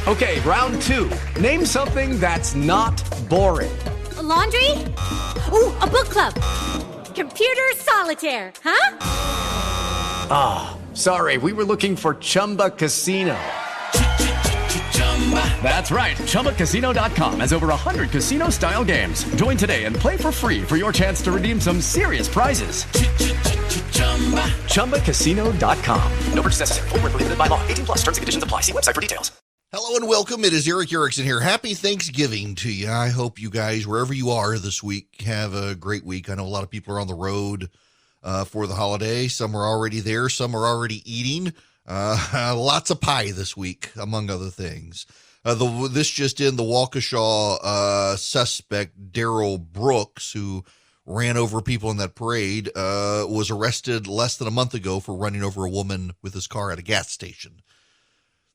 Okay, round two. Name something that's not boring. A laundry? Ooh, a book club. Computer solitaire, huh? Ah, sorry, we were looking for Chumba Casino. That's right, ChumbaCasino.com has over 100 casino-style games. Join today and play for free for your chance to redeem some serious prizes. ChumbaCasino.com. No purchase necessary. Void where prohibited by law. 18 plus. Terms and conditions apply. See website for details. Hello and welcome. It is Eric Erickson here. Happy Thanksgiving to you. I hope you guys, wherever you are this week, have a great week. I know a lot of people are on the road for the holiday. Some are already there. Some are already eating. Lots of pie this week, among other things. This just in, the Waukesha suspect, Darrell Brooks, who ran over people in that parade, was arrested less than a month ago for running over a woman with his car at a gas station.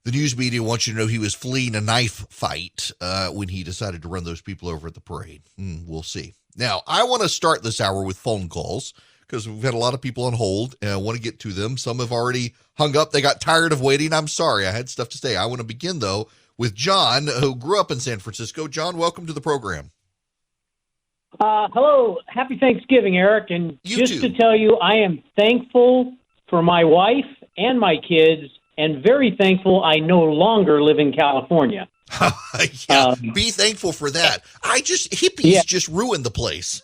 The news media wants you to know he was fleeing a knife fight when he decided to run those people over at the parade. We'll see. Now, I want to start this hour with phone calls because we've had a lot of people on hold, and I want to get to them. Some have already hung up. They got tired of waiting. I'm sorry. I had stuff to say. I want to begin, though, with John, who grew up in San Francisco. John, welcome to the program. Hello. Happy Thanksgiving, Eric. And You just too. to tell you, I am thankful for my wife and my kids, and very thankful I no longer live in California. Yeah, be thankful for that. Hippies just ruined the place.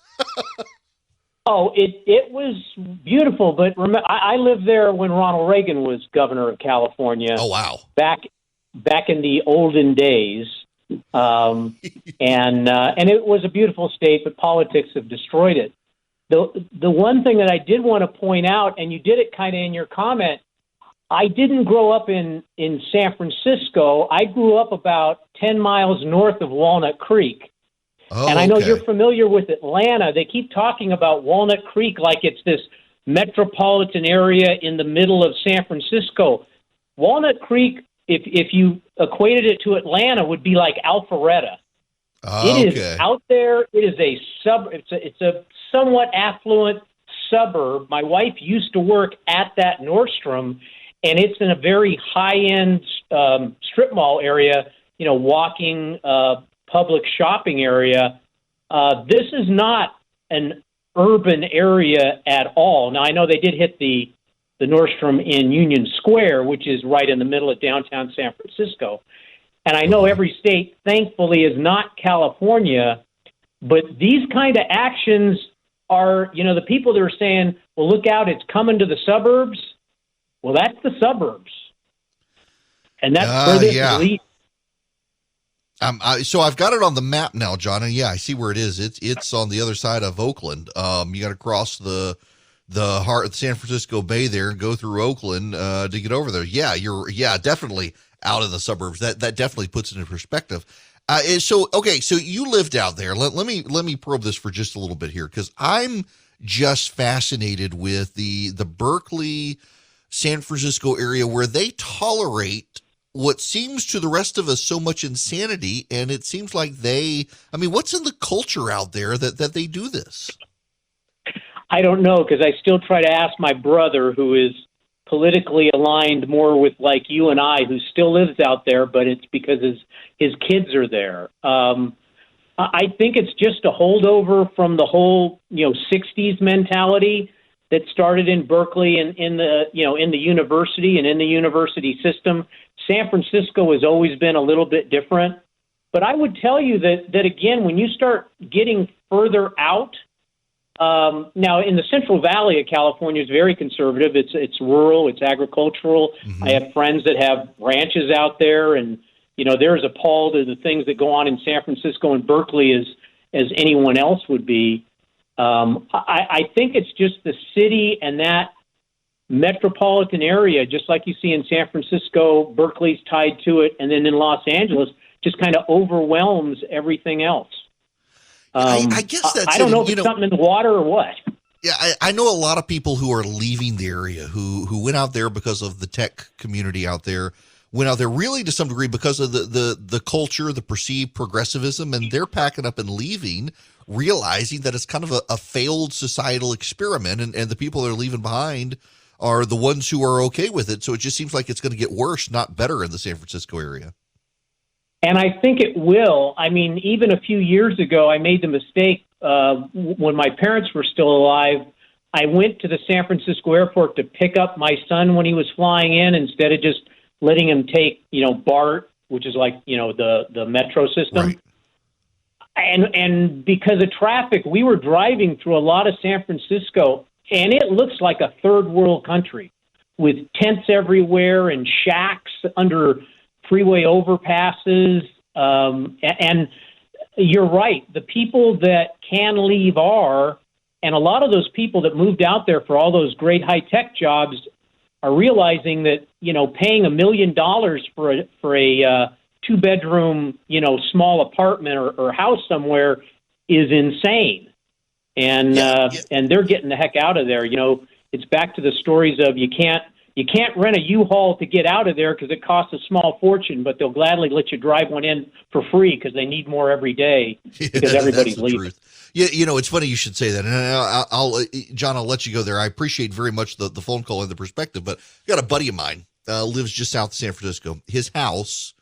Oh, it was beautiful, but remember, I lived there when Ronald Reagan was governor of California. Oh, wow. Back in the olden days, and it was a beautiful state, but politics have destroyed it. The one thing that I did want to point out, and you did it kind of in your comment, I didn't grow up in San Francisco. I grew up about 10 miles north of Walnut Creek. Oh, and I know okay. you're familiar with Atlanta. They keep talking about Walnut Creek like it's this metropolitan area in the middle of San Francisco. Walnut Creek, if you equated it to Atlanta, would be like Alpharetta. It is out there. It is it's a somewhat affluent suburb. My wife used to work at that Nordstrom, and it's in a very high-end strip mall area, walking public shopping area. This is not an urban area at all. Now, I know they did hit the Nordstrom in Union Square, which is right in the middle of downtown San Francisco. And I know every state, thankfully, is not California, but these kind of actions are, the people that are saying, well, look out, it's coming to the suburbs. Well, that's the suburbs. And that's where this leads. So I've got it on the map now, John, and yeah, I see where it is. It's on the other side of Oakland. You got to cross the heart of the San Francisco Bay there and go through Oakland to get over there. Yeah, you're definitely out of the suburbs. That definitely puts it in perspective. So you lived out there. Let me probe this for just a little bit here, because I'm just fascinated with the Berkeley, San Francisco area where they tolerate what seems to the rest of us so much insanity, and it seems like what's in the culture out there that they do this? I don't know, because I still try to ask my brother, who is politically aligned more with like you and I, who still lives out there, but it's because his kids are there. I think it's just a holdover from the whole 60s mentality that started in Berkeley and in the university and in the university system. San Francisco has always been a little bit different. But I would tell you that again, when you start getting further out, now in the Central Valley of California is very conservative. It's rural, it's agricultural. Mm-hmm. I have friends that have ranches out there, and they're as appalled at the things that go on in San Francisco and Berkeley as anyone else would be. I think it's just the city and that metropolitan area, just like you see in San Francisco, Berkeley's tied to it, and then in Los Angeles, just kind of overwhelms everything else. I guess that's I don't know if it's something in the water or what. Yeah, I know a lot of people who are leaving the area who went out there because of the tech community out there, went out there really to some degree because of the culture, the perceived progressivism, and they're packing up and leaving, realizing that it's kind of a failed societal experiment, and the people they're leaving behind are the ones who are okay with it. So it just seems like it's going to get worse, not better, in the San Francisco area. And I think it will. I mean, even a few years ago, I made the mistake when my parents were still alive. I went to the San Francisco airport to pick up my son when he was flying in instead of just letting him take, BART, which is like, the metro system. Right. And because of traffic, we were driving through a lot of San Francisco, and it looks like a third world country with tents everywhere and shacks under freeway overpasses. And you're right. The people that can leave are, and a lot of those people that moved out there for all those great high-tech jobs are realizing that, paying $1 million for a two-bedroom, small apartment or house somewhere is insane. And and they're getting the heck out of there. It's back to the stories of you can't rent a U-Haul to get out of there because it costs a small fortune, but they'll gladly let you drive one in for free because they need more every day because everybody's leaving. Truth. Yeah, it's funny you should say that. And John, I'll let you go there. I appreciate very much the phone call and the perspective, but I got a buddy of mine lives just south of San Francisco. His house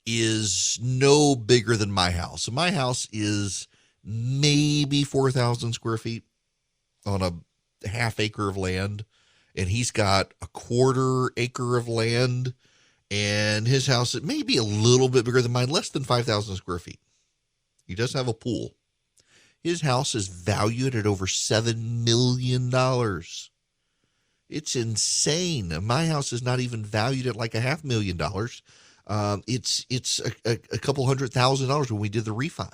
is no bigger than my house. So my house is maybe 4,000 square feet on a half acre of land. And he's got a quarter acre of land. And his house, it may be a little bit bigger than mine, less than 5,000 square feet. He does have a pool. His house is valued at over $7 million. It's insane. My house is not even valued at like $500,000. It's a couple $100,000 when we did the refi.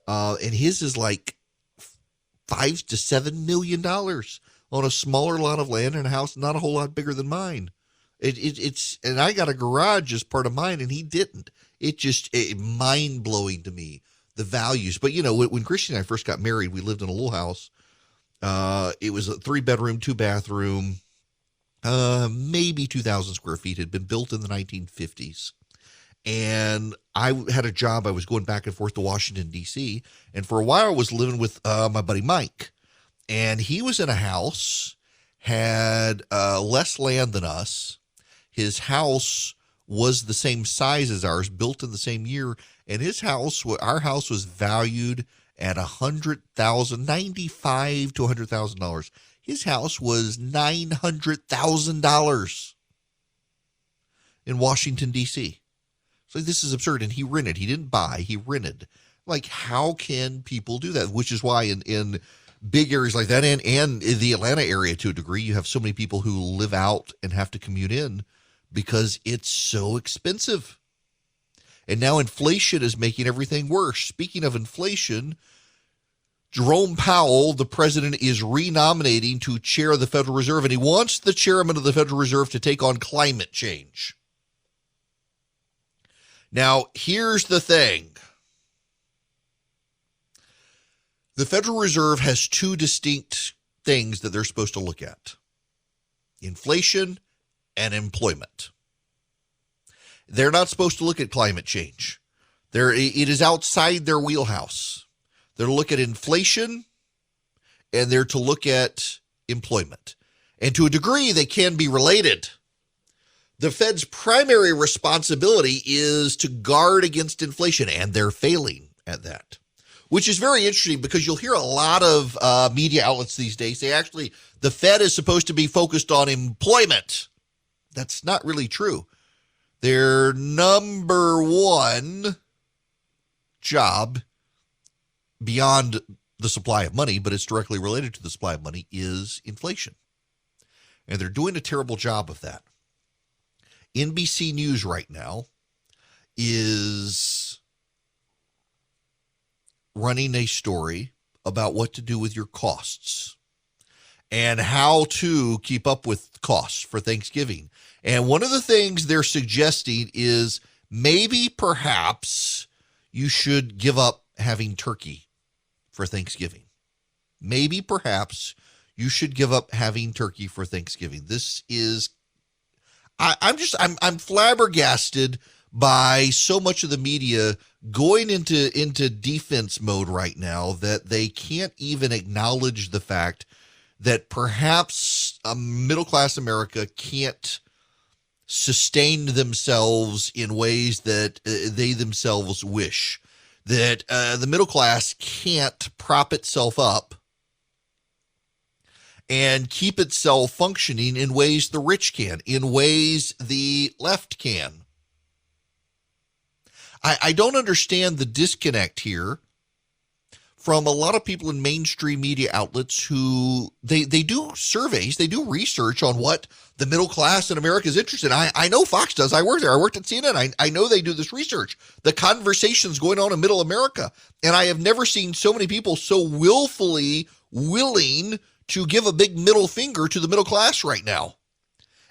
And his is like $5 to $7 million on a smaller lot of land and a house not a whole lot bigger than mine. It's and I got a garage as part of mine and he didn't. It's mind blowing to me, the values. But when Christy and I first got married, we lived in a little house. It was a 3-bedroom, 2-bathroom, maybe 2,000 square feet. It had been built in the 1950s. And I had a job. I was going back and forth to Washington, D.C. And for a while, I was living with my buddy Mike. And he was in a house, had less land than us. His house was the same size as ours, built in the same year. And our house was valued at $195,000 to $100,000. His house was $900,000 in Washington, D.C. So this is absurd. And he rented. He didn't buy. He rented. Like, how can people do that? Which is why in big areas like that and in the Atlanta area to a degree, you have so many people who live out and have to commute in because it's so expensive. And now inflation is making everything worse. Speaking of inflation, Jerome Powell, the president, is renominating to chair the Federal Reserve, and he wants the chairman of the Federal Reserve to take on climate change. Now, here's the thing. The Federal Reserve has two distinct things that they're supposed to look at: inflation and employment. They're not supposed to look at climate change. It is outside their wheelhouse. They're to look at inflation and they're to look at employment. And to a degree, they can be related. The Fed's primary responsibility is to guard against inflation, and they're failing at that, which is very interesting because you'll hear a lot of media outlets these days say, actually, the Fed is supposed to be focused on employment. That's not really true. Their number one job, beyond the supply of money, but it's directly related to the supply of money, is inflation. And they're doing a terrible job of that. NBC News right now is running a story about what to do with your costs and how to keep up with costs for Thanksgiving. And one of the things they're suggesting is maybe perhaps you should give up having turkey for Thanksgiving. Maybe perhaps you should give up having turkey for Thanksgiving. This is, I'm flabbergasted by so much of the media going into defense mode right now that they can't even acknowledge the fact that perhaps a middle-class America can't sustain themselves in ways that they themselves wish. That the middle class can't prop itself up and keep itself functioning in ways the rich can, in ways the left can. I don't understand the disconnect here from a lot of people in mainstream media outlets who they do surveys, they do research on what the middle class in America is interested in. I know Fox does. I work there. I worked at CNN. I know they do this research. The conversations going on in middle America. And I have never seen so many people so willfully willing to give a big middle finger to the middle class right now.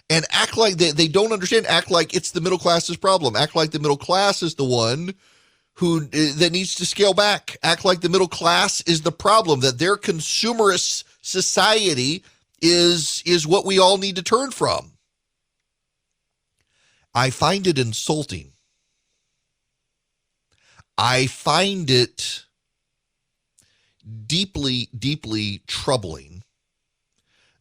And act like they don't understand, act like it's the middle class's problem, act like the middle class is the one that needs to scale back, act like the middle class is the problem, that their consumerist society is what we all need to turn from. I find it insulting. I find it deeply, deeply troubling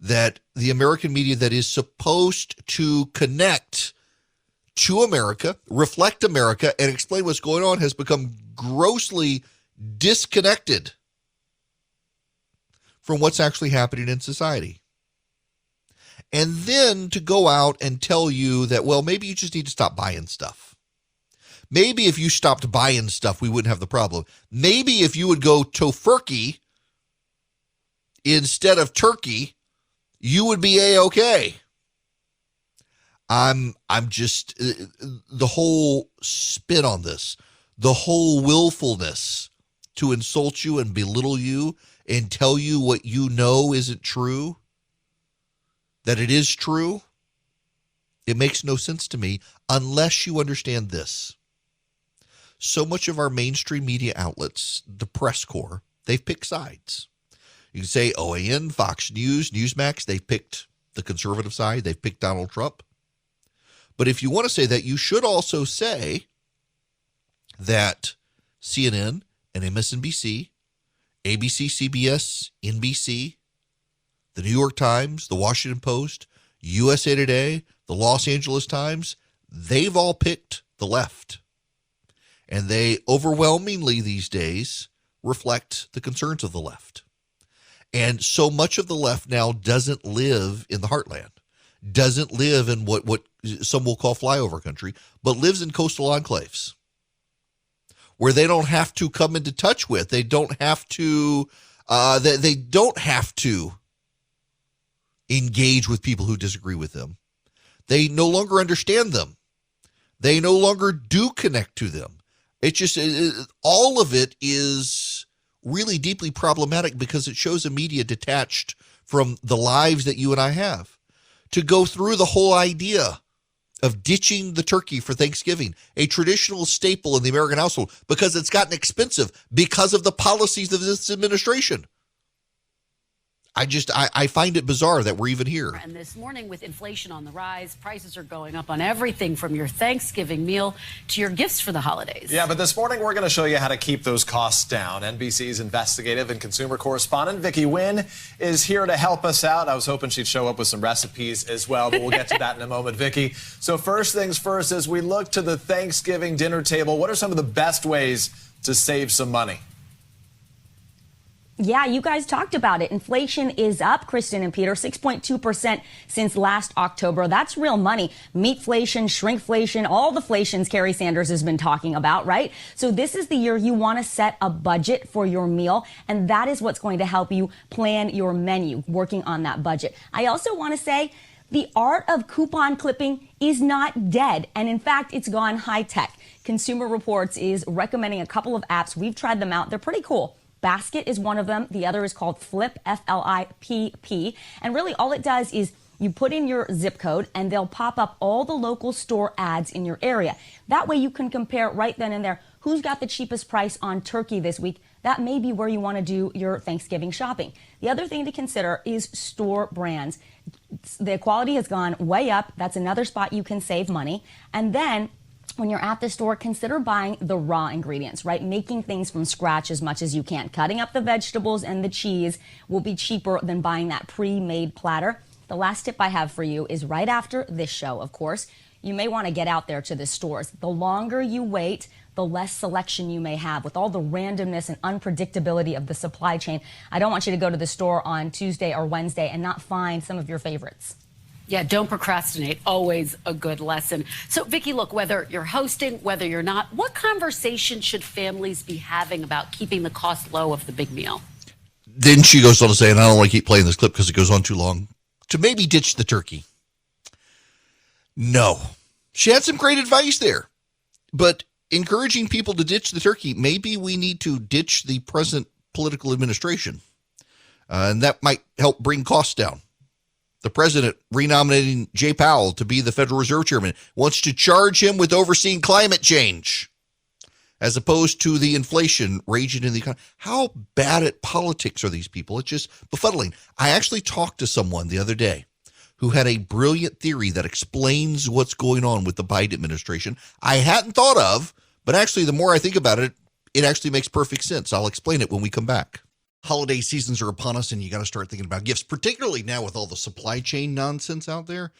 that the American media that is supposed to connect to America, reflect America, and explain what's going on has become grossly disconnected from what's actually happening in society. And then to go out and tell you that, well, maybe you just need to stop buying stuff. Maybe if you stopped buying stuff, we wouldn't have the problem. Maybe if you would go tofurkey instead of turkey, you would be A-okay. I'm just, the whole spin on this, the whole willfulness to insult you and belittle you and tell you what you know isn't true, that it is true, it makes no sense to me unless you understand this. So much of our mainstream media outlets, the press corps, they've picked sides. You can say OAN, Fox News, Newsmax, they've picked the conservative side. They've picked Donald Trump. But if you want to say that, you should also say that CNN and MSNBC, ABC, CBS, NBC, the New York Times, the Washington Post, USA Today, the Los Angeles Times, they've all picked the left. And they overwhelmingly these days reflect the concerns of the left. And so much of the left now doesn't live in the heartland, doesn't live in what some will call flyover country, but lives in coastal enclaves where they don't have to come into touch with. They don't have to. They don't have to engage with people who disagree with them. They no longer understand them. They no longer do connect to them. It's just all of it is really deeply problematic because it shows a media detached from the lives that you and I have. To go through the whole idea of ditching the turkey for Thanksgiving, a traditional staple in the American household, because it's gotten expensive because of the policies of this administration. I find it bizarre that we're even here. And this morning, with inflation on the rise, prices are going up on everything from your Thanksgiving meal to your gifts for the holidays. Yeah, but this morning we're going to show you how to keep those costs down. NBC's investigative and consumer correspondent Vicki Nguyen is here to help us out. I was hoping she'd show up with some recipes as well, but we'll get to that in a moment, Vicki. So first things first, as we look to the Thanksgiving dinner table, what are some of the best ways to save some money? Yeah, you guys talked about it. Inflation is up, Kristen and Peter, 6.2% since last October. That's real money. Meatflation, shrinkflation, all the flations Kerry Sanders has been talking about, right? So this is the year you want to set a budget for your meal, and that is what's going to help you plan your menu, working on that budget. I also want to say the art of coupon clipping is not dead, and in fact, it's gone high tech. Consumer Reports is recommending a couple of apps. We've tried them out. They're pretty cool. Basket is one of them. The other is called Flip, F-L-I-P-P. And really all it does is you put in your zip code and they'll pop up all the local store ads in your area. That way you can compare right then and there who's got the cheapest price on turkey this week. That may be where you want to do your Thanksgiving shopping. The other thing to consider is store brands. The quality has gone way up. That's another spot you can save money. And then when you're at the store, consider buying the raw ingredients, right? Making things from scratch as much as you can. Cutting up the vegetables and the cheese will be cheaper than buying that pre-made platter. The last tip I have for you is right after this show, of course. You may want to get out there to the stores. The longer you wait, the less selection you may have. With all the randomness and unpredictability of the supply chain, I don't want you to go to the store on Tuesday or Wednesday and not find some of your favorites. Yeah, don't procrastinate. Always a good lesson. So, Vicki, look, whether you're hosting, whether you're not, what conversation should families be having about keeping the cost low of the big meal? Then she goes on to say, and I don't want to keep playing this clip because it goes on too long, to maybe ditch the turkey. No. She had some great advice there. But encouraging people to ditch the turkey, maybe we need to ditch the present political administration. And that might help bring costs down. The president renominating Jay Powell to be the Federal Reserve Chairman wants to charge him with overseeing climate change as opposed to the inflation raging in the economy. How bad at politics are these people? It's just befuddling. I actually talked to someone the other day who had a brilliant theory that explains what's going on with the Biden administration. I hadn't thought of, but actually the more I think about it, it actually makes perfect sense. I'll explain it when we come back. Holiday seasons are upon us, and you got to start thinking about gifts, particularly now with all the supply chain nonsense out there.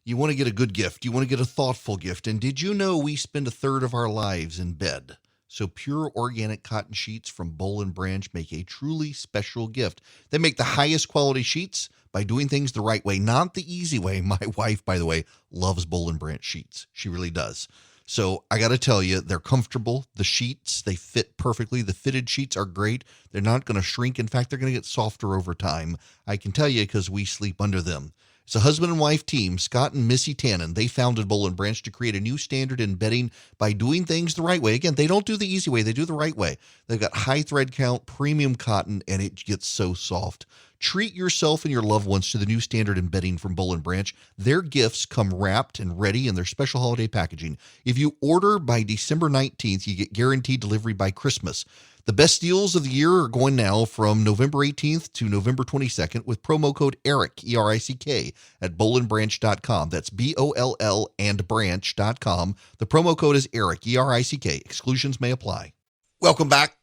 You want to get a good gift. You want to get a thoughtful gift. And did you know we spend a third of our lives in bed? So pure organic cotton sheets from Boll & Branch make a truly special gift. They make the highest quality sheets by doing things the right way, not the easy way. My wife, by the way, loves Boll & Branch sheets. She really does. So I got to tell you, they're comfortable. The sheets, they fit perfectly. The fitted sheets are great. They're not going to shrink. In fact, they're going to get softer over time. I can tell you because we sleep under them. It's a husband and wife team, Scott and Missy Tannen. They founded Boll & Branch to create a new standard in bedding by doing things the right way. Again, they don't do the easy way. They do the right way. They've got high thread count, premium cotton, and it gets so soft. Treat yourself and your loved ones to the new standard in bedding from Boll & Branch. Their gifts come wrapped and ready in their special holiday packaging. If you order by December 19th, you get guaranteed delivery by Christmas. The best deals of the year are going now from November 18th to November 22nd with promo code ERICK, E-R-I-C-K, at bollandbranch.com. That's B-O-L-L and branch.com. The promo code is ERICK, E-R-I-C-K. Exclusions may apply. Welcome back.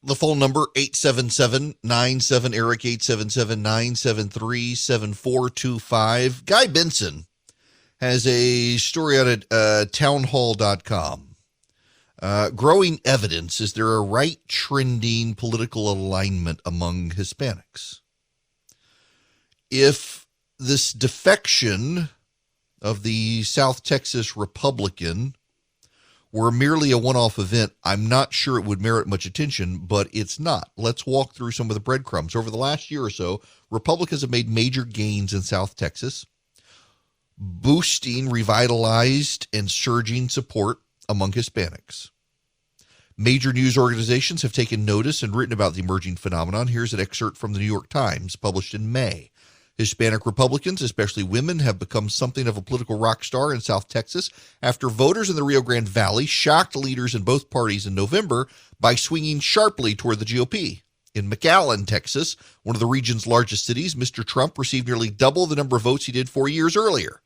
The phone number, 877-97-ERIC, 877-973-7425. Guy Benson has a story out at townhall.com. Growing evidence, is there a right trending political alignment among Hispanics? If this defection of the South Texas Republican were merely a one-off event, I'm not sure it would merit much attention, but it's not. Let's walk through some of the breadcrumbs. Over the last year or so, Republicans have made major gains in South Texas, boosting revitalized and surging support among Hispanics. Major news organizations have taken notice and written about the emerging phenomenon. Here's an excerpt from the New York Times, published in May. Hispanic Republicans, especially women, have become something of a political rock star in South Texas after voters in the Rio Grande Valley shocked leaders in both parties in November by swinging sharply toward the GOP. In McAllen, Texas, one of the region's largest cities, Mr. Trump received nearly double the number of votes he did 4 years earlier.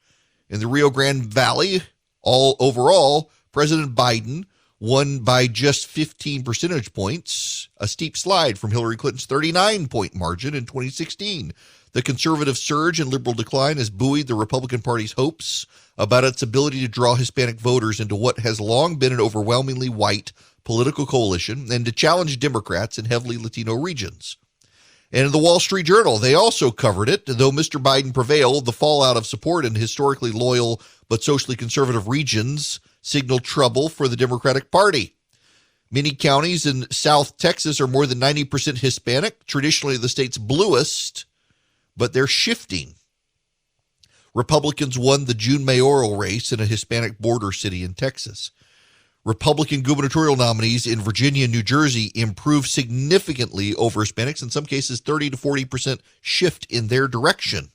In the Rio Grande Valley, overall, President Biden won by just 15 percentage points, a steep slide from Hillary Clinton's 39-point margin in 2016. The conservative surge and liberal decline has buoyed the Republican Party's hopes about its ability to draw Hispanic voters into what has long been an overwhelmingly white political coalition and to challenge Democrats in heavily Latino regions. And in the Wall Street Journal, they also covered it. Though Mr. Biden prevailed, the fallout of support in historically loyal but socially conservative regions signaled trouble for the Democratic Party. Many counties in South Texas are more than 90% Hispanic, traditionally the state's bluest, but they're shifting. Republicans won the June mayoral race in a Hispanic border city in Texas. Republican gubernatorial nominees in Virginia and New Jersey improved significantly over Hispanics, in some cases 30 to 40% shift in their direction.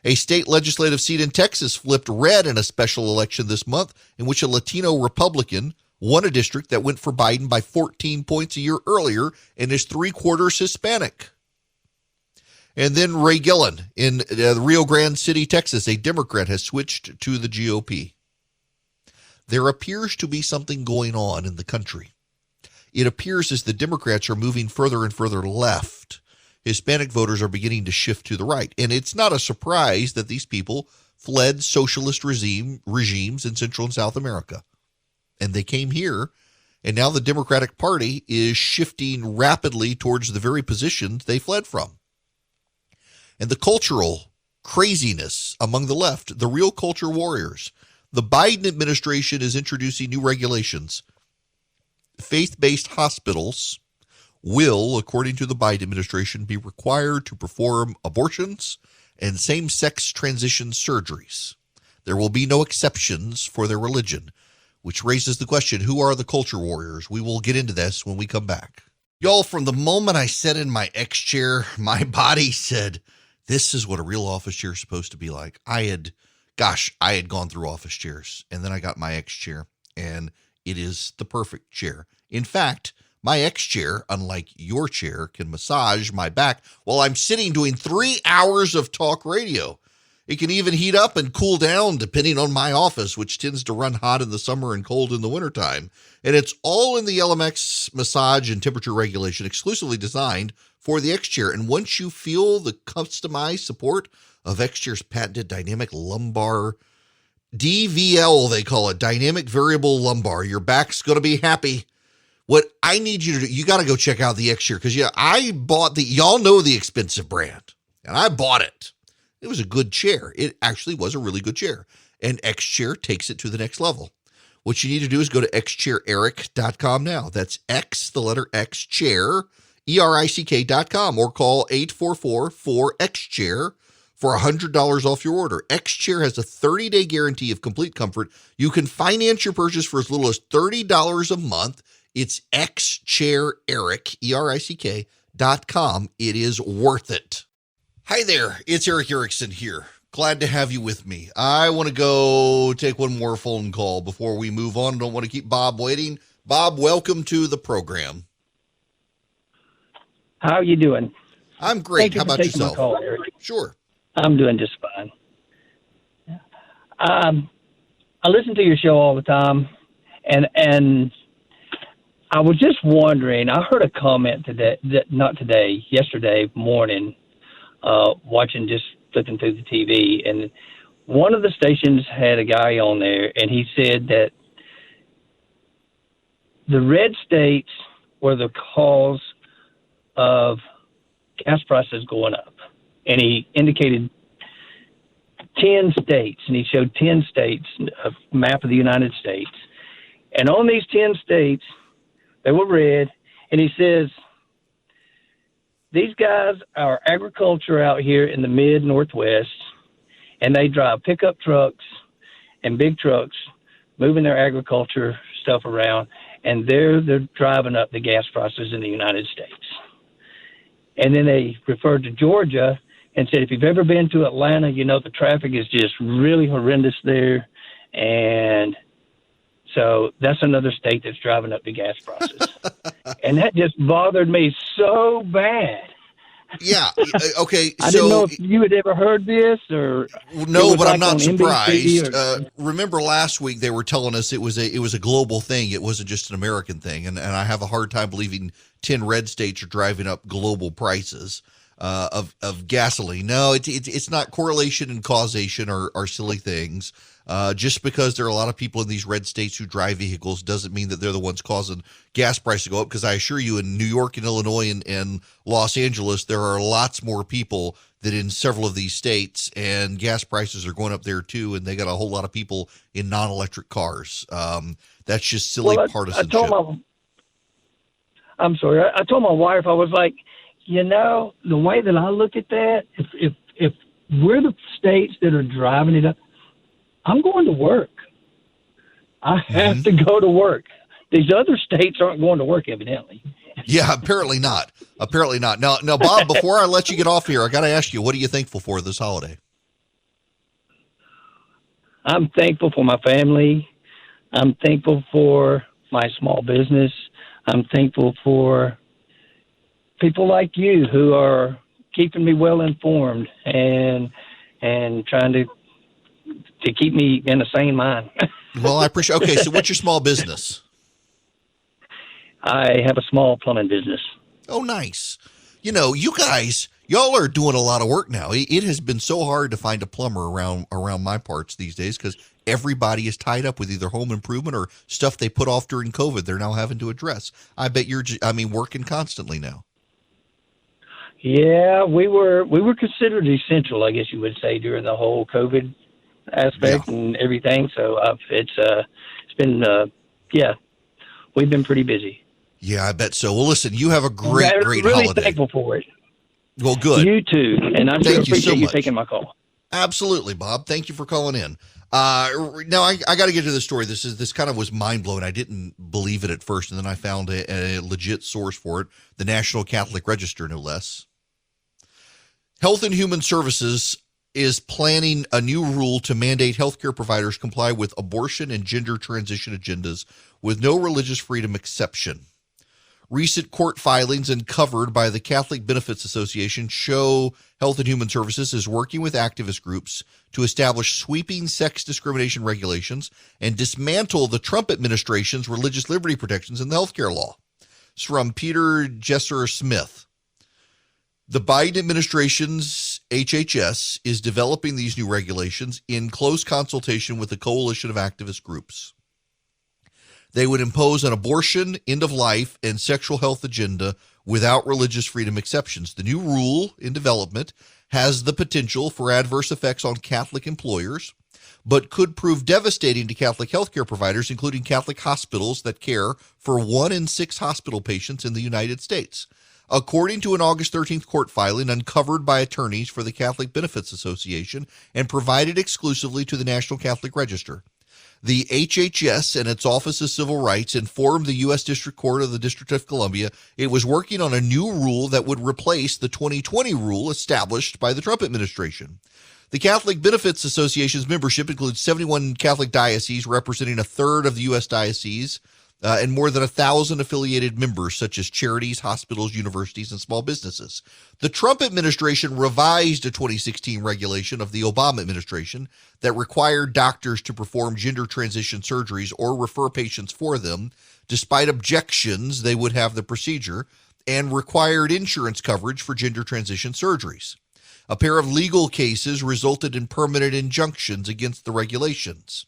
A state legislative seat in Texas flipped red in a special election this month in which a Latino Republican won a district that went for Biden by 14 points a year earlier and is 3/4 Hispanic. And then Ray Gillen in Rio Grande City, Texas, a Democrat, has switched to the GOP. There appears to be something going on in the country. It appears as the Democrats are moving further and further left. Hispanic voters are beginning to shift to the right. And it's not a surprise that these people fled socialist regimes in Central and South America. And they came here, and now the Democratic Party is shifting rapidly towards the very positions they fled from. And the cultural craziness among the left, the real culture warriors. The Biden administration is introducing new regulations. Faith-based hospitals will, according to the Biden administration, be required to perform abortions and same-sex transition surgeries. There will be no exceptions for their religion, which raises the question, who are the culture warriors? We will get into this when we come back. Y'all, from the moment I sat in my X chair, my body said, this is what a real office chair is supposed to be like. I had gone through office chairs, and then I got my X chair, and it is the perfect chair. In fact, my X chair, unlike your chair, can massage my back while I'm sitting doing 3 hours of talk radio. It can even heat up and cool down depending on my office, which tends to run hot in the summer and cold in the wintertime. And it's all in the LMX massage and temperature regulation, exclusively designed for the X chair. And once you feel the customized support of X chair's patented dynamic lumbar, DVL, they call it, dynamic variable lumbar, your back's going to be happy. What I need you to do, you got to go check out the X chair, because I bought y'all know the expensive brand, and I bought it. It was a good chair. It actually was a really good chair, and X chair takes it to the next level. What you need to do is go to xchaireric.com now. That's X, the letter X, chair, ERICK.com, or call 844-4XChair for $100 off your order. X-Chair has a 30-day guarantee of complete comfort. You can finance your purchase for as little as $30 a month. It's xchaireric, ERICK.com. It is worth it. Hi there, it's Eric Erickson here. Glad to have you with me. I want to go take one more phone call before we move on. Don't want to keep Bob waiting. Bob, welcome to the program. How are you doing? I'm great. How about yourself? Call, Eric. Sure. I'm doing just fine. I listen to your show all the time, and I was just wondering, I heard a comment yesterday morning, flipping through the TV, and one of the stations had a guy on there, and he said that the red states were the cause of gas prices going up. And he indicated 10 states, and he showed 10 states, a map of the United States. And on these 10 states, they were red, and he says, these guys are agriculture out here in the mid-Northwest, and they drive pickup trucks and big trucks, moving their agriculture stuff around, and they're driving up the gas prices in the United States. And then they referred to Georgia and said, if you've ever been to Atlanta, you know the traffic is just really horrendous there. And so that's another state that's driving up the gas prices. And that just bothered me so bad. Yeah. Okay. I didn't know if you had ever heard this or no, but I'm not surprised. Remember last week they were telling us it was a global thing. It wasn't just an American thing, and I have a hard time believing 10 red states are driving up global prices of gasoline. No, it's not. Correlation and causation are silly things. Just because there are a lot of people in these red states who drive vehicles doesn't mean that they're the ones causing gas prices to go up, because I assure you in New York and Illinois and Los Angeles, there are lots more people than in several of these states, and gas prices are going up there too, and they got a whole lot of people in non-electric cars. That's just silly partisanship. I told my wife, I was like, the way that I look at that, if we're the states that are driving it up, I'm going to work. I have to go to work. These other states aren't going to work, evidently. Yeah, apparently not. Now, Bob, before I let you get off here, I got to ask you, what are you thankful for this holiday? I'm thankful for my family. I'm thankful for my small business. I'm thankful for people like you who are keeping me well informed and trying to keep me in a sane mind. Well, I appreciate. Okay, so what's your small business? I have a small plumbing business. Oh, nice. You know, y'all are doing a lot of work now. It has been so hard to find a plumber around my parts these days because everybody is tied up with either home improvement or stuff they put off during COVID they're now having to address. I bet you're working constantly now. Yeah, we were considered essential, I guess you would say, during the whole COVID aspect and everything. So it's been we've been pretty busy. Yeah, I bet so. Well, listen, you have a great really holiday. Thankful for it. Well, good. You too, and I Thank you so appreciate you much. taking my call. Absolutely, Bob. Thank you for calling in. Now I got to get to the story. This kind of was mind blowing. I didn't believe it at first, and then I found a legit source for it: the National Catholic Register, no less. Health and Human Services is planning a new rule to mandate healthcare providers comply with abortion and gender transition agendas with no religious freedom exception. Recent court filings uncovered by the Catholic Benefits Association show Health and Human Services is working with activist groups to establish sweeping sex discrimination regulations and dismantle the Trump administration's religious liberty protections in the healthcare law. It's from Peter Jesser Smith. The Biden administration's HHS is developing these new regulations in close consultation with a coalition of activist groups. They would impose an abortion, end-of-life, and sexual health agenda without religious freedom exceptions. The new rule in development has the potential for adverse effects on Catholic employers, but could prove devastating to Catholic healthcare providers, including Catholic hospitals that care for 1 in 6 hospital patients in the United States. According to an August 13th court filing uncovered by attorneys for the Catholic Benefits Association and provided exclusively to the National Catholic Register, the HHS and its Office of Civil Rights informed the U.S. District Court of the District of Columbia it was working on a new rule that would replace the 2020 rule established by the Trump administration. The Catholic Benefits Association's membership includes 71 Catholic dioceses, representing a third of the U.S. dioceses, and more than 1,000 affiliated members, such as charities, hospitals, universities, and small businesses. The Trump administration revised a 2016 regulation of the Obama administration that required doctors to perform gender transition surgeries or refer patients for them, despite objections they would have the procedure, and required insurance coverage for gender transition surgeries. A pair of legal cases resulted in permanent injunctions against the regulations.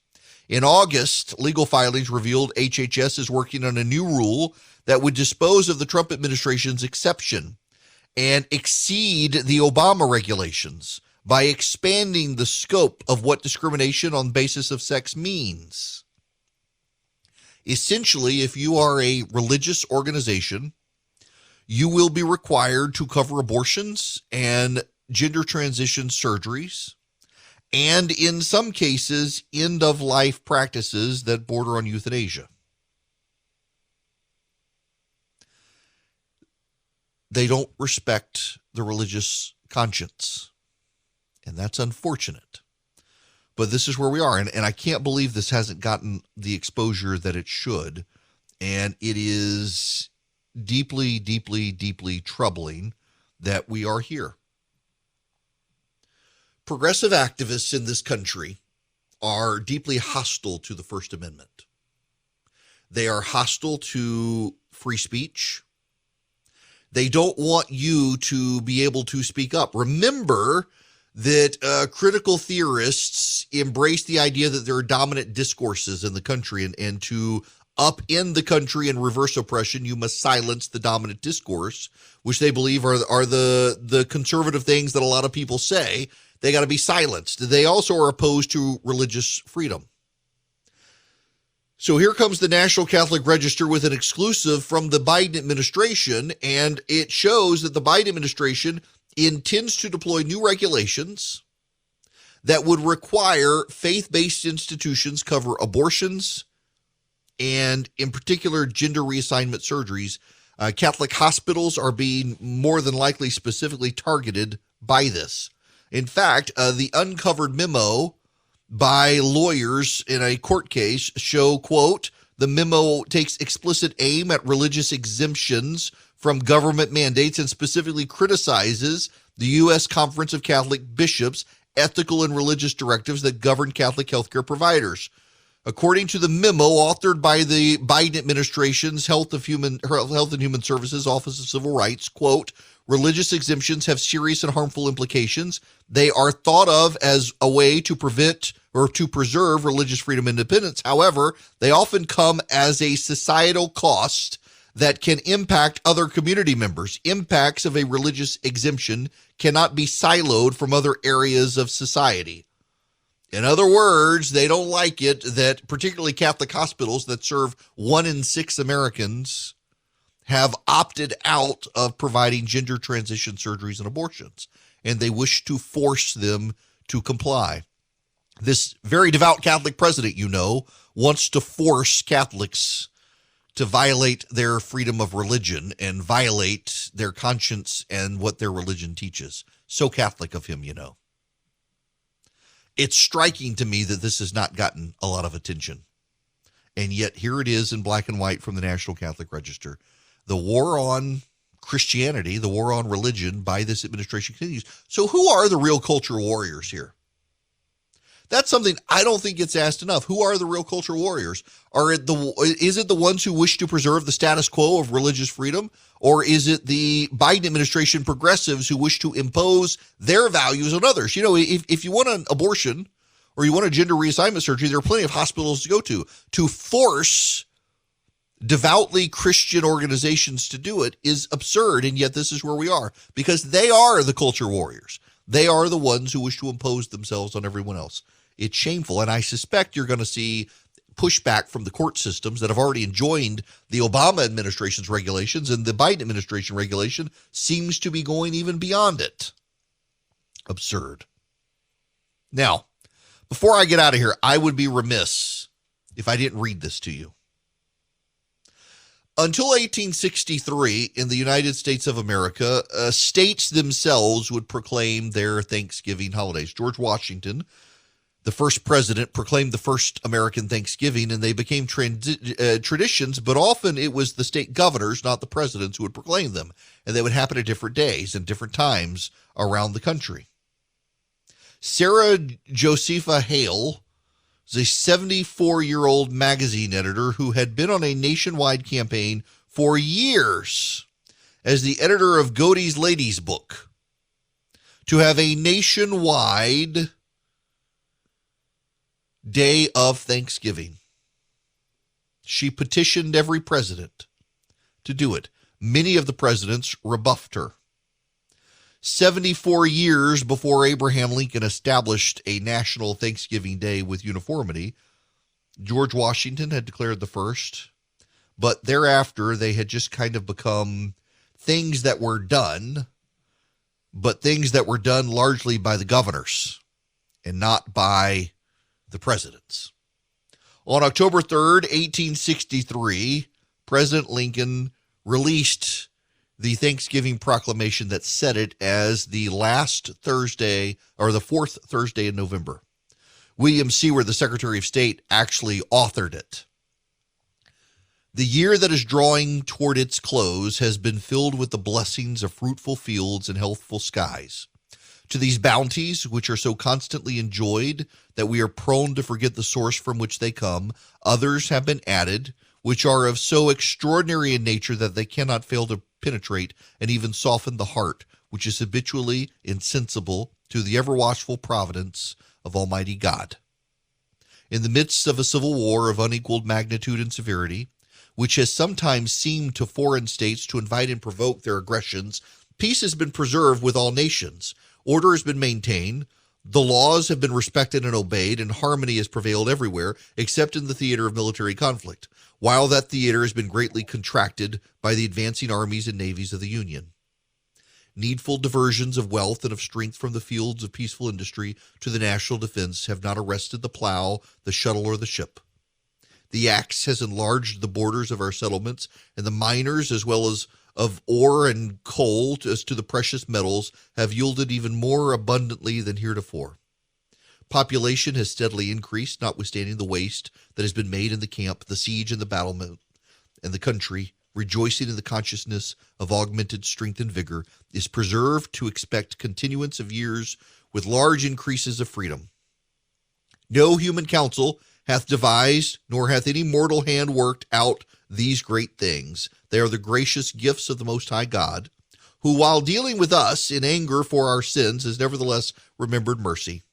In August, legal filings revealed HHS is working on a new rule that would dispose of the Trump administration's exception and exceed the Obama regulations by expanding the scope of what discrimination on basis of sex means. Essentially, if you are a religious organization, you will be required to cover abortions and gender transition surgeries, and in some cases, end-of-life practices that border on euthanasia. They don't respect the religious conscience, and that's unfortunate. But this is where we are, and I can't believe this hasn't gotten the exposure that it should, and it is deeply, deeply, deeply troubling that we are here. Progressive activists in this country are deeply hostile to the First Amendment. They are hostile to free speech. They don't want you to be able to speak up. Remember that critical theorists embrace the idea that there are dominant discourses in the country, and to upend the country and reverse oppression, you must silence the dominant discourse, which they believe are the conservative things that a lot of people say. They got to be silenced. They also are opposed to religious freedom. So here comes the National Catholic Register with an exclusive from the Biden administration, and it shows that the Biden administration intends to deploy new regulations that would require faith-based institutions cover abortions and, in particular, gender reassignment surgeries. Catholic hospitals are being more than likely specifically targeted by this. In fact, the uncovered memo by lawyers in a court case show, quote, the memo takes explicit aim at religious exemptions from government mandates and specifically criticizes the U.S. Conference of Catholic Bishops' ethical and religious directives that govern Catholic healthcare providers. According to the memo authored by the Biden administration's Health and Human Services Office of Civil Rights, quote, religious exemptions have serious and harmful implications. They are thought of as a way to prevent or to preserve religious freedom and independence. However, they often come as a societal cost that can impact other community members. Impacts of a religious exemption cannot be siloed from other areas of society. In other words, they don't like it that particularly Catholic hospitals that serve 1 in 6 Americans have opted out of providing gender transition surgeries and abortions, and they wish to force them to comply. This very devout Catholic president, wants to force Catholics to violate their freedom of religion and violate their conscience and what their religion teaches. So Catholic of him, It's striking to me that this has not gotten a lot of attention. And yet here it is in black and white from the National Catholic Register. The war on Christianity, the war on religion by this administration continues. So who are the real culture warriors here? That's something I don't think gets asked enough. Who are the real culture warriors? Is it the ones who wish to preserve the status quo of religious freedom? Or is it the Biden administration progressives who wish to impose their values on others? If you want an abortion or you want a gender reassignment surgery, there are plenty of hospitals to go to. To force devoutly Christian organizations to do it is absurd, and yet this is where we are, because they are the culture warriors. They are the ones who wish to impose themselves on everyone else. It's shameful, and I suspect you're going to see pushback from the court systems that have already enjoined the Obama administration's regulations, and the Biden administration regulation seems to be going even beyond it. Absurd. Now, before I get out of here, I would be remiss if I didn't read this to you. Until 1863, in the United States of America, states themselves would proclaim their Thanksgiving holidays. George Washington, the first president, proclaimed the first American Thanksgiving, and they became traditions, but often it was the state governors, not the presidents, who would proclaim them. And they would happen at different days and different times around the country. Sarah Josepha Hale is a 74-year-old magazine editor who had been on a nationwide campaign for years as the editor of Godey's Ladies Book to have a nationwide day of Thanksgiving. She petitioned every president to do it. Many of the presidents rebuffed her. 74 years before Abraham Lincoln established a national Thanksgiving Day with uniformity, George Washington had declared the first, but thereafter they had just kind of become things that were done, but things that were done largely by the governors and not by the presidents. On October 3rd, 1863, President Lincoln released the Thanksgiving proclamation that set it as the last Thursday, or the fourth Thursday in November. William Seward, the Secretary of State, actually authored it. The year that is drawing toward its close has been filled with the blessings of fruitful fields and healthful skies. To these bounties, which are so constantly enjoyed that we are prone to forget the source from which they come, others have been added, which are of so extraordinary in nature that they cannot fail to penetrate and even soften the heart, which is habitually insensible to the ever-watchful providence of Almighty God. In the midst of a civil war of unequaled magnitude and severity, which has sometimes seemed to foreign states to invite and provoke their aggressions, peace has been preserved with all nations. Order has been maintained, the laws have been respected and obeyed, and harmony has prevailed everywhere, except in the theater of military conflict, while that theater has been greatly contracted by the advancing armies and navies of the Union. Needful diversions of wealth and of strength from the fields of peaceful industry to the national defense have not arrested the plow, the shuttle, or the ship. The axe has enlarged the borders of our settlements, and the miners, as well as of ore and coal as to the precious metals, have yielded even more abundantly than heretofore. Population has steadily increased, notwithstanding the waste that has been made in the camp, the siege, and the battlement, and the country, rejoicing in the consciousness of augmented strength and vigor, is preserved to expect continuance of years with large increases of freedom. No human counsel hath devised, nor hath any mortal hand worked out these great things. They are the gracious gifts of the Most High God, who, while dealing with us in anger for our sins, has nevertheless remembered mercy.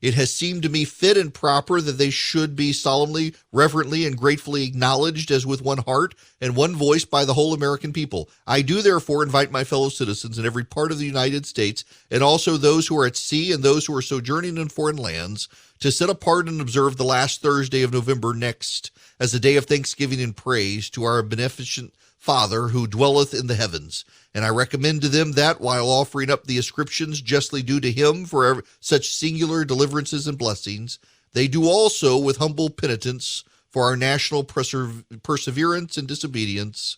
It has seemed to me fit and proper that they should be solemnly, reverently, and gratefully acknowledged as with one heart and one voice by the whole American people. I do therefore invite my fellow citizens in every part of the United States, and also those who are at sea and those who are sojourning in foreign lands, to set apart and observe the last Thursday of November next as a day of thanksgiving and praise to our beneficent Father who dwelleth in the heavens. And I recommend to them that, while offering up the ascriptions justly due to him for such singular deliverances and blessings, they do also with humble penitence for our national perseverance and disobedience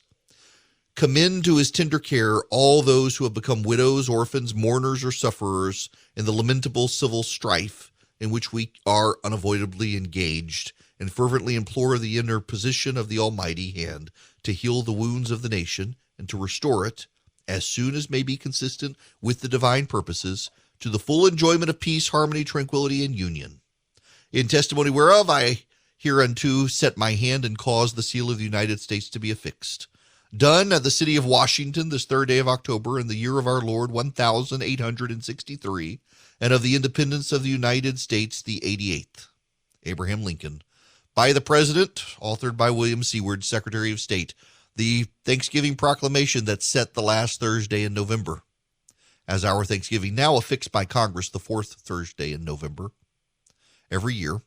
commend to his tender care all those who have become widows, orphans, mourners, or sufferers in the lamentable civil strife in which we are unavoidably engaged, and fervently implore the interposition of the Almighty hand to heal the wounds of the nation and to restore it, as soon as may be consistent with the divine purposes, to the full enjoyment of peace, harmony, tranquility, and union. In testimony whereof I hereunto set my hand and cause the seal of the United States to be affixed. Done at the city of Washington this 3rd day of October in the year of our Lord 1863, and of the independence of the United States the 88th. Abraham Lincoln. By the President, authored by William Seward, Secretary of State, the Thanksgiving proclamation that set the last Thursday in November. As our Thanksgiving now affixed by Congress the 4th Thursday in November. Every year,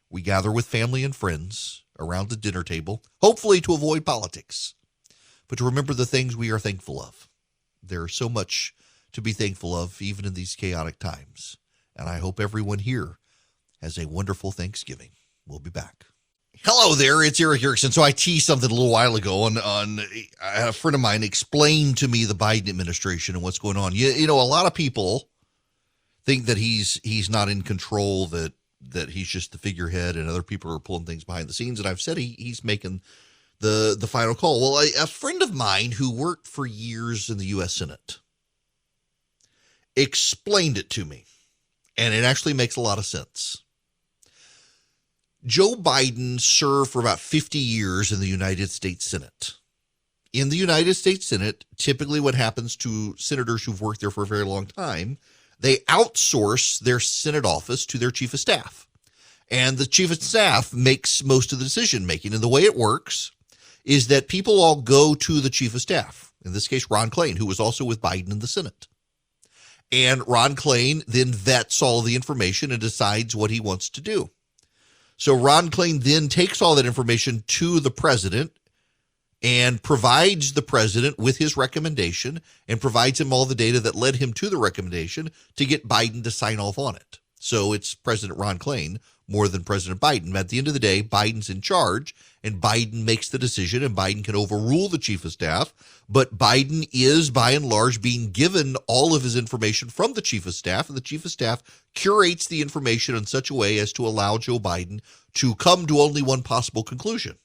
we gather with family and friends around the dinner table, hopefully to avoid politics, but to remember the things we are thankful of. There is so much to be thankful of, even in these chaotic times. And I hope everyone here has a wonderful Thanksgiving. We'll be back. Hello there, it's Eric Erickson. So I teased something a little while ago on a friend of mine explained to me the Biden administration and what's going on. You know, a lot of people think that he's not in control, that he's just the figurehead, and other people are pulling things behind the scenes. And I've said he's making the final call. Well, a friend of mine who worked for years in the U.S. Senate explained it to me, and it actually makes a lot of sense. Joe Biden served for about 50 years in the United States Senate. In the United States Senate, typically what happens to senators who've worked there for a very long time, they outsource their Senate office to their chief of staff. And the chief of staff makes most of the decision making. And the way it works is that people all go to the chief of staff, in this case, Ron Klain, who was also with Biden in the Senate. And Ron Klain then vets all the information and decides what he wants to do. So Ron Klain then takes all that information to the president and provides the president with his recommendation and provides him all the data that led him to the recommendation to get Biden to sign off on it. So it's President Ron Klain more than President Biden. At the end of the day, Biden's in charge, and Biden makes the decision, and Biden can overrule the chief of staff. But Biden is, by and large, being given all of his information from the chief of staff, and the chief of staff curates the information in such a way as to allow Joe Biden to come to only one possible conclusion.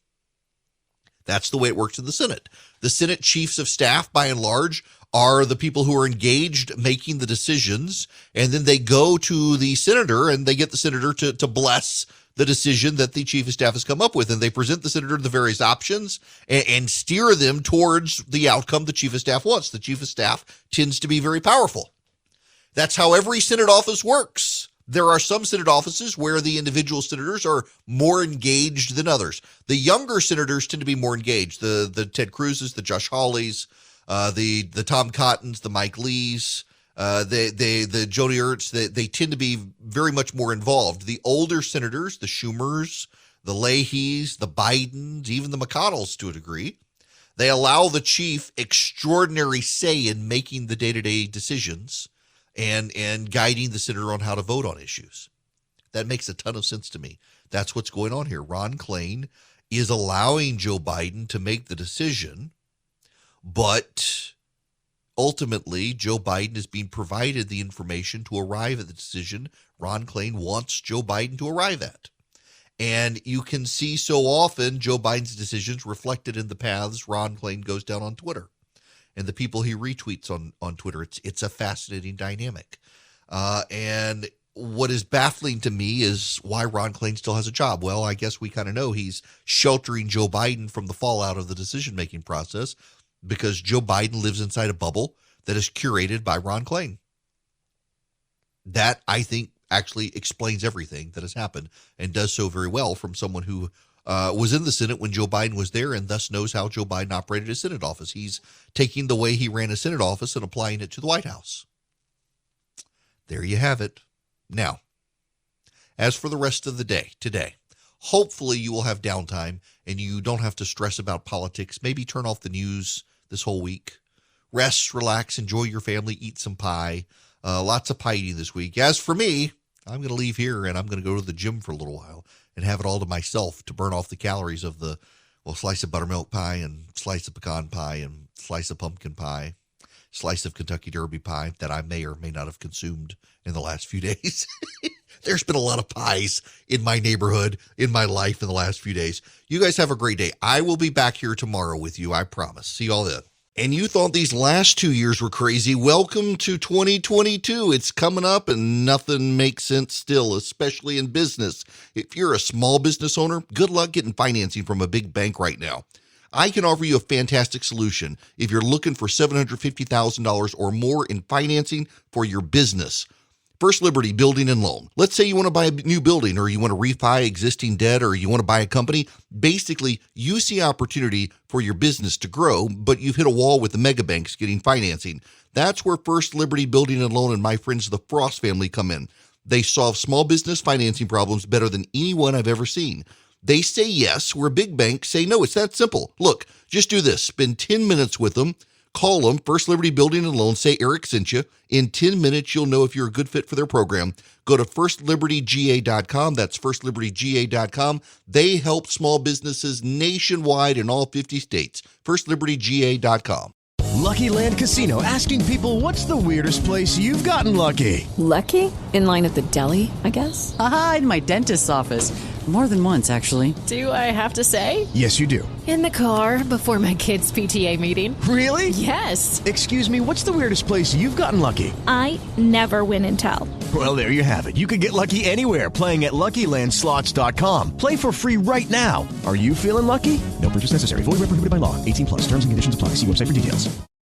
That's the way it works in the Senate. The Senate chiefs of staff, by and large, are the people who are engaged making the decisions, and then they go to the senator and they get the senator to bless the decision that the chief of staff has come up with, and they present the senator the various options and steer them towards the outcome the chief of staff wants. The chief of staff tends to be very powerful. That's how every Senate office works. There are some Senate offices where the individual senators are more engaged than others. The younger senators tend to be more engaged. The Ted Cruz's, the Josh Hawley's, the Tom Cottons, the Mike Lees, the Joni Ertz, they tend to be very much more involved. The older senators, the Schumers, the Leahys, the Bidens, even the McConnells to a degree, they allow the chief extraordinary say in making the day-to-day decisions and guiding the senator on how to vote on issues. That makes a ton of sense to me. That's what's going on here. Ron Klain is allowing Joe Biden to make the decision, but ultimately, Joe Biden is being provided the information to arrive at the decision Ron Klain wants Joe Biden to arrive at. And you can see so often Joe Biden's decisions reflected in the paths Ron Klain goes down on Twitter and the people he retweets on Twitter. It's a fascinating dynamic. And what is baffling to me is why Ron Klain still has a job. Well, I guess we kind of know he's sheltering Joe Biden from the fallout of the decision-making process. because Joe Biden lives inside a bubble that is curated by Ron Klain. That, I think, actually explains everything that has happened and does so very well from someone who was in the Senate when Joe Biden was there and thus knows how Joe Biden operated his Senate office. He's taking the way he ran a Senate office and applying it to the White House. There you have it. Now, as for the rest of the day today, hopefully you will have downtime and you don't have to stress about politics. Maybe turn off the news this whole week. Rest, relax, enjoy your family, eat some pie. Lots of pie eating this week. As for me, I'm going to leave here and I'm going to go to the gym for a little while and have it all to myself to burn off the calories of the, slice of buttermilk pie and slice of pecan pie and slice of pumpkin pie, slice of Kentucky Derby pie that I may or may not have consumed in the last few days. There's been a lot of pies in my neighborhood, in my life in the last few days. You guys have a great day. I will be back here tomorrow with you, I promise. See y'all then. And you thought these last 2 years were crazy. Welcome to 2022. It's coming up and nothing makes sense still, especially in business. If you're a small business owner, good luck getting financing from a big bank right now. I can offer you a fantastic solution if you're looking for $750,000 or more in financing for your business. First Liberty Building and Loan. Let's say you want to buy a new building or you want to refi existing debt or you want to buy a company. Basically, you see opportunity for your business to grow, but you've hit a wall with the mega banks getting financing. That's where First Liberty Building and Loan and my friends, the Frost family, come in. They solve small business financing problems better than anyone I've ever seen. They say yes, where big banks say no. It's that simple. Look, just do this. Spend 10 minutes with them. Call them, First Liberty Building and Loan. Say Eric sent you. In 10 minutes, you'll know if you're a good fit for their program. Go to firstlibertyga.com. That's firstlibertyga.com. They help small businesses nationwide in all 50 states. firstlibertyga.com. Lucky Land Casino, asking people, what's the weirdest place you've gotten lucky? Lucky? In line at the deli, I guess? Aha, in my dentist's office. More than once, actually. Do I have to say? Yes, you do. In the car before my kids' PTA meeting. Really? Yes. Excuse me, what's the weirdest place you've gotten lucky? I never win and tell. Well, there you have it. You can get lucky anywhere, playing at LuckyLandSlots.com. Play for free right now. Are you feeling lucky? No purchase necessary. Void where prohibited by law. 18+. Terms and conditions apply. See website for details.